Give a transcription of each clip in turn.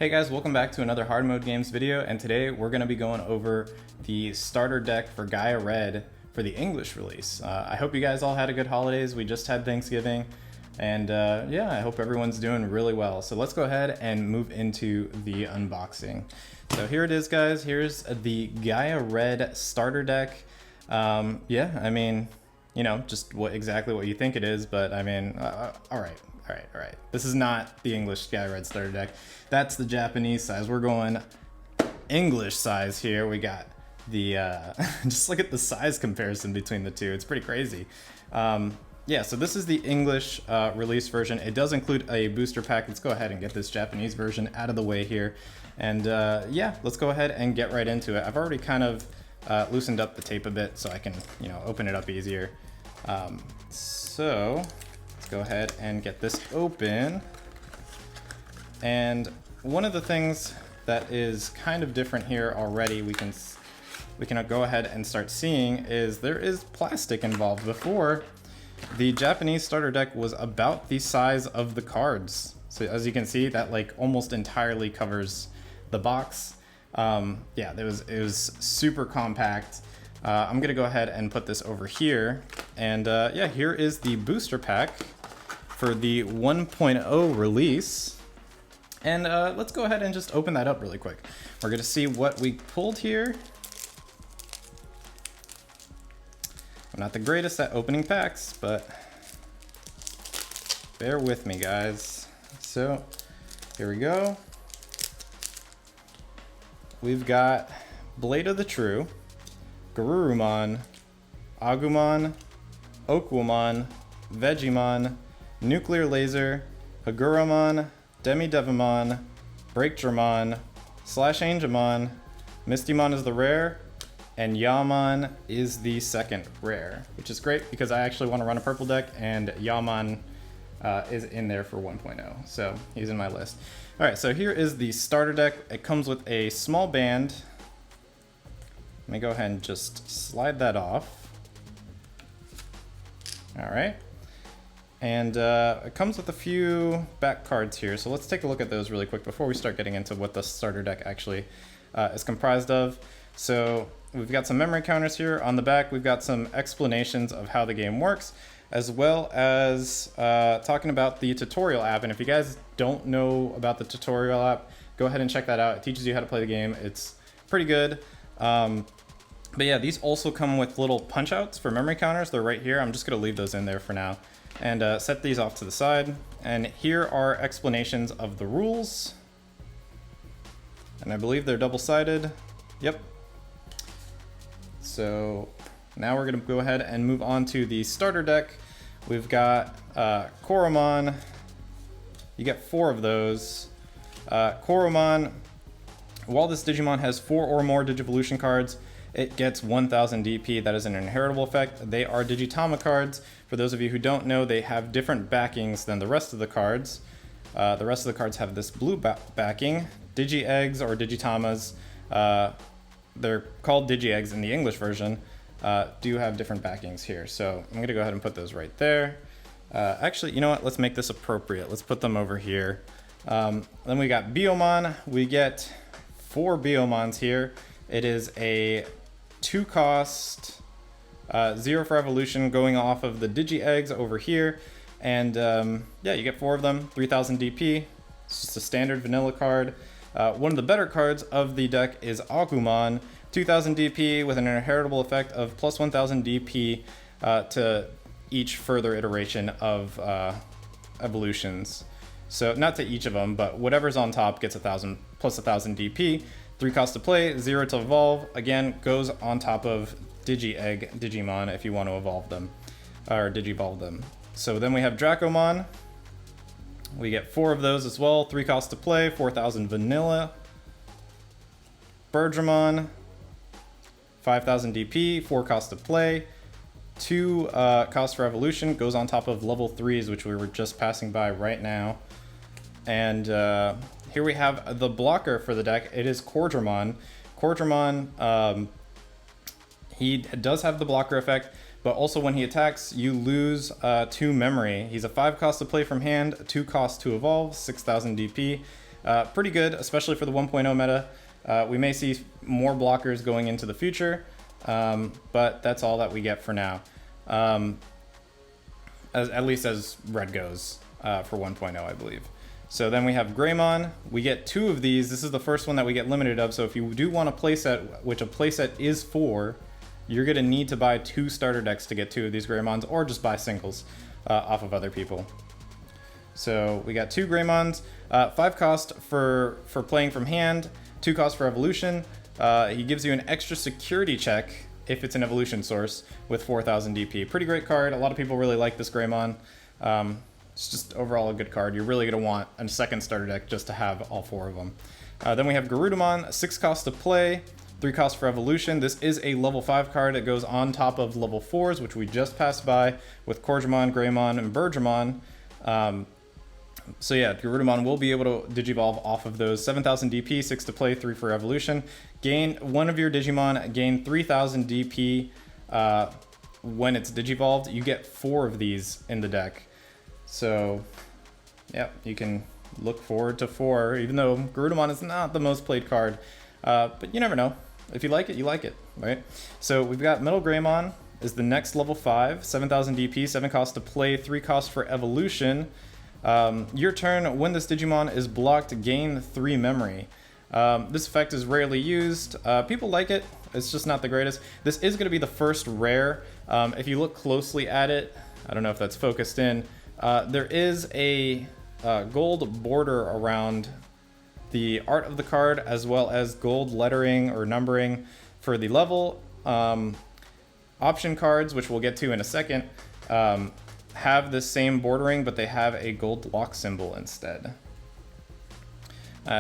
Hey guys, welcome back to another Hard Mode Games video, and today we're going to be going over the starter deck for Gaia Red for the English release. I hope you guys all had a good holidays. We just had Thanksgiving, and yeah, I hope everyone's doing really well. So let's go ahead and move into the unboxing. So here it is, guys. Here's the Gaia Red Starter Deck. Yeah, I mean, you know, just exactly what you think it is, but I mean, all right. This is not the English Gaia Red Starter Deck. That's the Japanese size. We're going English size here. We got the, just look at the size comparison between the two. It's pretty crazy. Yeah, so this is the English release version. It does include a booster pack. Let's go ahead and get this Japanese version out of the way here. And yeah, let's go ahead and get right into it. I've already kind of loosened up the tape a bit so I can, you know, open it up easier. So let's go ahead and get this open. And one of the things that is kind of different here already, we can go ahead and start seeing, is there is plastic involved. Before, the Japanese starter deck was about the size of the cards. So as you can see, that like almost entirely covers the box. Yeah, it was super compact. I'm gonna go ahead and put this over here. And yeah, here is the booster pack for the 1.0 release. And let's go ahead and just open that up really quick. We're gonna see what we pulled here. I'm not the greatest at opening packs, but bear with me, guys. So here we go. We've got Blade of the True, Garurumon, Agumon, Okwamon, Vegiemon, Nuclear Laser, Haguramon, Demi-Devimon, Breakdramon, Slash-Angemon, Mistymon is the rare, and Yaman is the second rare, which is great because I actually want to run a purple deck, and Yaman is in there for 1.0, so he's in my list. All right, so here is the starter deck. It comes with a small band. Let me go ahead and just slide that off. All right. And it comes with a few back cards here, so let's take a look at those really quick before we start getting into what the starter deck actually is comprised of. So we've got some memory counters here. On the back, we've got some explanations of how the game works, as well as talking about the tutorial app. And if you guys don't know about the tutorial app, go ahead and check that out. It teaches you how to play the game. It's pretty good. But yeah, these also come with little punch outs for memory counters. They're right here. I'm just gonna leave those in there for now. And set these off to the side. And here are explanations of the rules. And I believe they're double-sided. Yep. So now we're gonna go ahead and move on to the starter deck. We've got Koromon. You get 4 of those. Koromon, while this Digimon has 4 or more Digivolution cards, it gets 1000 DP. That is an inheritable effect. They are Digitama cards. For those of you who don't know, they have different backings than the rest of the cards. The rest of the cards have this blue backing. Digi-Eggs or Digitamas, they're called Digi-Eggs in the English version, do have different backings here. So I'm gonna go ahead and put those right there. Actually, you know what? Let's make this appropriate. Let's put them over here. Then we got Biomon. We get 4 Biomons here. It is a 2-cost, 0 for evolution going off of the Digi-Eggs over here. And yeah, you get 4 of them, 3000 DP. It's just a standard vanilla card. One of the better cards of the deck is Agumon, 2000 DP with an inheritable effect of plus 1000 DP to each further iteration of evolutions. So not to each of them, but whatever's on top gets 1000 plus 1000 DP. 3 cost to play, 0 to evolve. Again, goes on top of Digi-Egg Digimon if you want to evolve them, or Digivolve them. So then we have Dracomon. We get 4 of those as well. 3 cost to play, 4000 vanilla. Birdramon, 5000 DP, 4 cost to play. 2 cost for evolution, goes on top of level 3s, which we were just passing by right now. And here we have the blocker for the deck. It is Cordramon. Cordramon, he does have the blocker effect, but also when he attacks, you lose 2 memory. He's a 5 cost to play from hand, 2 cost to evolve, 6000 DP. Pretty good, especially for the 1.0 meta. We may see more blockers going into the future, but that's all that we get for now. At least as red goes for 1.0, I believe. So then we have Greymon. We get 2 of these. This is the first one that we get limited of. So if you do want a playset, which a playset is for, you're going to need to buy 2 starter decks to get 2 of these Greymons, or just buy singles off of other people. So we got 2 Greymons, 5 cost for playing from hand, 2 cost for evolution. He gives you an extra security check if it's an evolution source with 4,000 DP. Pretty great card. A lot of people really like this Greymon. It's just overall a good card. You're really going to want a second starter deck just to have all 4 of them. Then we have Garudamon, 6 cost to play, 3 cost for evolution. This is a level 5 card. It goes on top of level 4s, which we just passed by with Corgimon, Greymon, and Bergermon. So yeah, Garudamon will be able to Digivolve off of those. 7,000 DP, 6 to play, 3 for evolution. Gain one of your Digimon, gain 3,000 DP when it's Digivolved. You get 4 of these in the deck. So yeah, you can look forward to 4, even though Garudamon is not the most played card. But you never know. If you like it, you like it, right? So we've got Metal Greymon is the next level 5, 7,000 DP, 7 cost to play, 3 cost for evolution. Your turn, when this Digimon is blocked, gain 3 memory. This effect is rarely used. People like it. It's just not the greatest. This is going to be the first rare. If you look closely at it, I don't know if that's focused in, there is a gold border around the art of the card, as well as gold lettering or numbering for the level. Option cards, which we'll get to in a second, have the same bordering, but they have a gold lock symbol instead.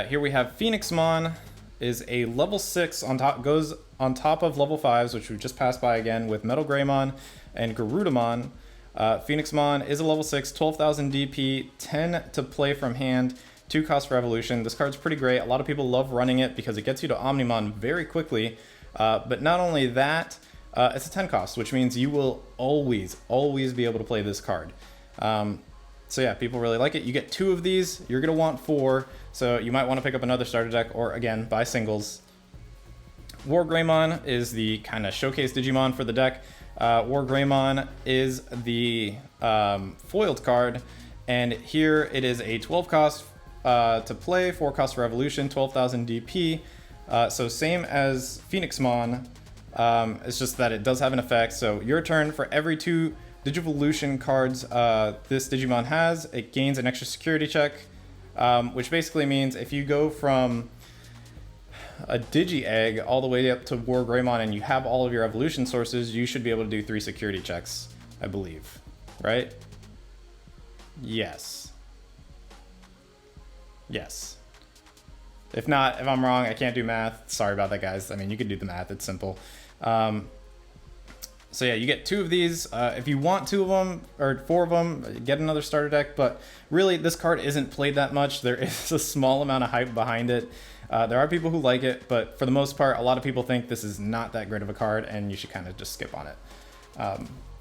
Here we have Phoenixmon, is a level 6 on top, goes on top of level 5s, which we just passed by again with Metal Greymon and Garudamon. Phoenixmon is a level 6, 12,000 DP, 10 to play from hand, 2 cost for evolution. This card's pretty great. A lot of people love running it because it gets you to Omnimon very quickly. But not only that, it's a 10 cost, which means you will always be able to play this card. So yeah, people really like it. You get 2 of these. You're going to want 4, so you might want to pick up another starter deck, or again, buy singles. War Greymon is the kind of showcase Digimon for the deck. War Greymon is the foiled card, and here it is a 12 cost to play, 4 cost for evolution, 12,000 DP. So same as Phoenixmon, it's just that it does have an effect. So your turn, for every 2 Digivolution cards this Digimon has, it gains an extra security check, which basically means if you go from a Digi-Egg all the way up to War Greymon and you have all of your evolution sources, you should be able to do 3 security checks, I believe, right? Yes. Yes. If not, if I'm wrong, I can't do math. Sorry about that, guys. I mean, you can do the math. It's simple. So yeah, you get 2 of these. If you want 2 of them, or 4 of them, get another starter deck. But really, this card isn't played that much. There is a small amount of hype behind it. There are people who like it, but for the most part, a lot of people think this is not that great of a card, and you should kind of just skip on it.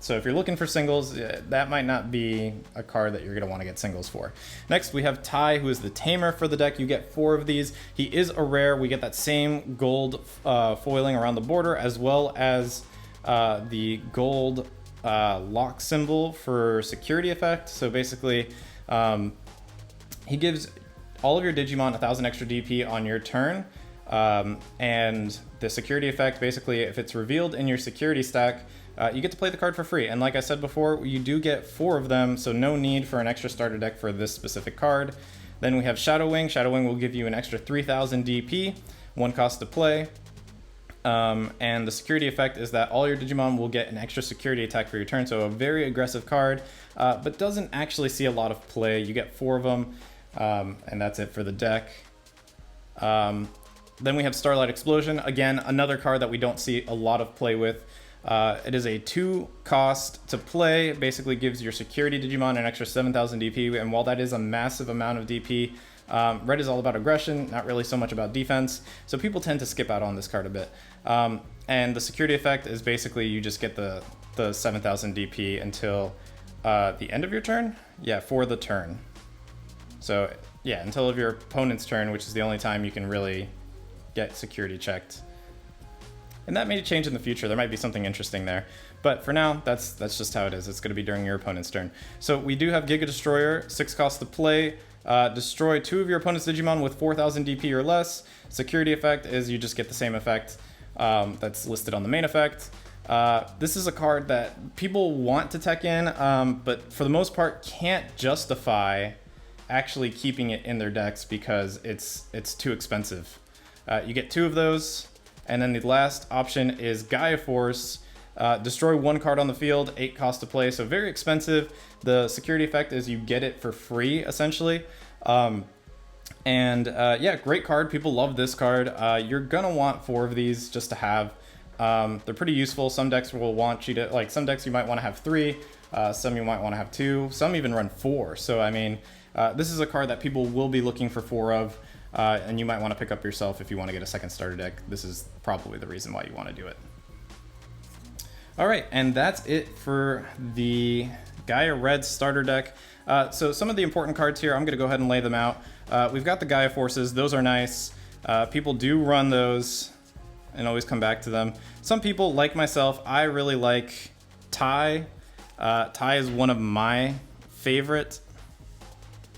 So if you're looking for singles, that might not be a card that you're going to want to get singles for. Next, we have Tai, who is the tamer for the deck. You get 4 of these. He is a rare. We get that same gold foiling around the border, as well as the gold lock symbol for security effect. So basically, he gives all of your Digimon 1,000 extra DP on your turn. And the security effect, basically, if it's revealed in your security stack, you get to play the card for free. And like I said before, you do get 4 of them, so no need for an extra starter deck for this specific card. Then we have Shadow Wing. Shadow Wing will give you an extra 3,000 DP, 1 cost to play. And the security effect is that all your Digimon will get an extra security attack for your turn, so a very aggressive card, but doesn't actually see a lot of play. You get 4 of them, and that's it for the deck. Then we have Starlight Explosion. Again, another card that we don't see a lot of play with. It is a 2 cost to play. It basically gives your security Digimon an extra 7,000 DP, and while that is a massive amount of DP, red is all about aggression, not really so much about defense, so people tend to skip out on this card a bit. And the security effect is basically you just get the 7,000 DP until the end of your turn? Yeah, for the turn. So yeah, until of your opponent's turn, which is the only time you can really get security checked. And that may change in the future. There might be something interesting there. But for now, that's just how it is. It's going to be during your opponent's turn. So we do have Giga Destroyer, 6 cost to play. Destroy 2 of your opponent's Digimon with 4,000 DP or less. Security effect is you just get the same effect that's listed on the main effect. This is a card that people want to tech in, but for the most part can't justify actually keeping it in their decks because it's too expensive. You get 2 of those. And then the last option is Gaia Force. Destroy 1 card on the field, 8 cost to play, so very expensive. The security effect is you get it for free, essentially. Yeah, great card. People love this card. You're gonna want 4 of these just to have. They're pretty useful. Some decks will want you to, like some decks you might want to have 3, some you might want to have 2, some even run 4. So I mean, this is a card that people will be looking for 4 of. And you might want to pick up yourself if you want to get a second starter deck. This is probably the reason why you want to do it. All right, and that's it for the Gaia Red Starter Deck. So some of the important cards here, I'm going to go ahead and lay them out. We've got the Gaia Forces. Those are nice. People do run those and always come back to them. Some people, like myself, I really like Tai. Tai is one of my favorite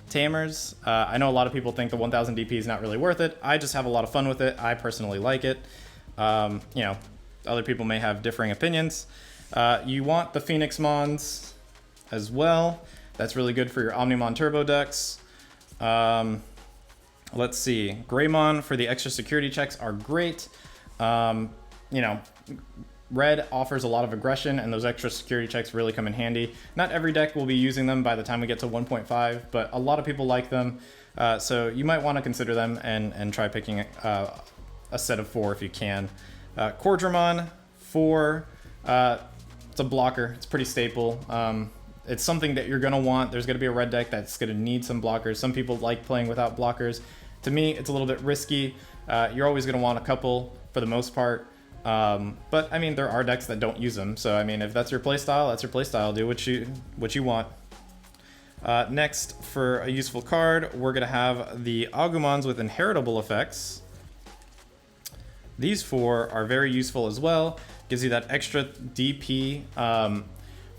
tamers. I know a lot of people think the 1000 DP is not really worth it. I just have a lot of fun with it. I personally like it. You know, other people may have differing opinions. You want the Phoenix Mons as well. That's really good for your Omnimon Turbo decks. Let's see. Greymon for the extra security checks are great. You know, Red offers a lot of aggression, and those extra security checks really come in handy. Not every deck will be using them by the time we get to 1.5, but a lot of people like them. So you might want to consider them and try picking a set of 4 if you can. Cordramon, 4. It's a blocker. It's pretty staple. It's something that you're going to want. There's going to be a red deck that's going to need some blockers. Some people like playing without blockers. To me, it's a little bit risky. You're always going to want a couple for the most part. But I mean, there are decks that don't use them. So I mean, if that's your playstyle, that's your playstyle. Do what you want. Next, for a useful card, we're gonna have the Agumons with inheritable effects. These 4 are very useful as well. Gives you that extra DP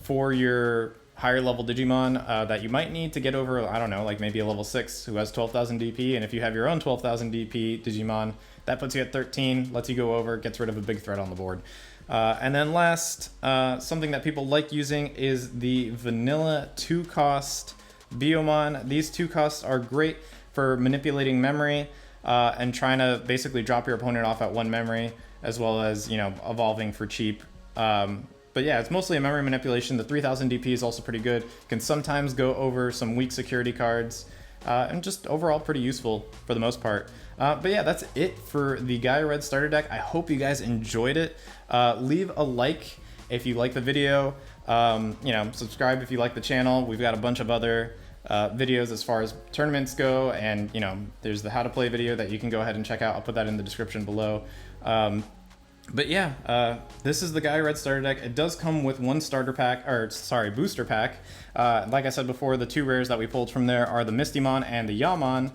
for your higher level Digimon that you might need to get over, I don't know, like maybe a level 6 who has 12,000 DP. And if you have your own 12,000 DP Digimon, that puts you at 13, lets you go over, gets rid of a big threat on the board. And then last, something that people like using is the vanilla 2-cost Biomon. These 2 costs are great for manipulating memory and trying to basically drop your opponent off at 1 memory, as well as, you know, evolving for cheap. But yeah, it's mostly a memory manipulation. The 3000 DP is also pretty good. Can sometimes go over some weak security cards. And just overall pretty useful for the most part. But yeah, that's it for the Gaia Red Starter Deck. I hope you guys enjoyed it. Leave a like if you like the video. You know, subscribe if you like the channel. We've got a bunch of other videos as far as tournaments go, and you know, there's the how to play video that you can go ahead and check out. I'll put that in the description below. But yeah, this is the Gaia Red Starter Deck. It does come with 1 starter pack, or sorry, booster pack. Like I said before, the 2 rares that we pulled from there are the Mistymon and the Yamon.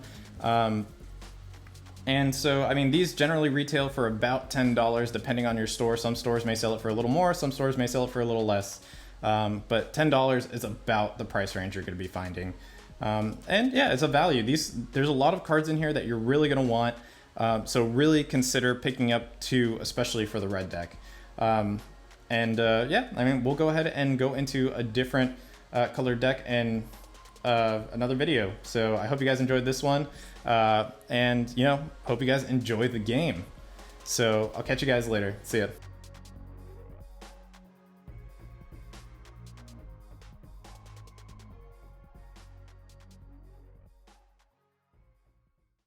And so, I mean, these generally retail for about $10 depending on your store. Some stores may sell it for a little more, some stores may sell it for a little less. But $10 is about the price range you're going to be finding. And yeah, it's a value. There's a lot of cards in here that you're really going to want. So really consider picking up 2, especially for the red deck. Yeah, I mean, we'll go ahead and go into a different colored deck in another video. So I hope you guys enjoyed this one. And, you know, hope you guys enjoy the game. So I'll catch you guys later. See ya.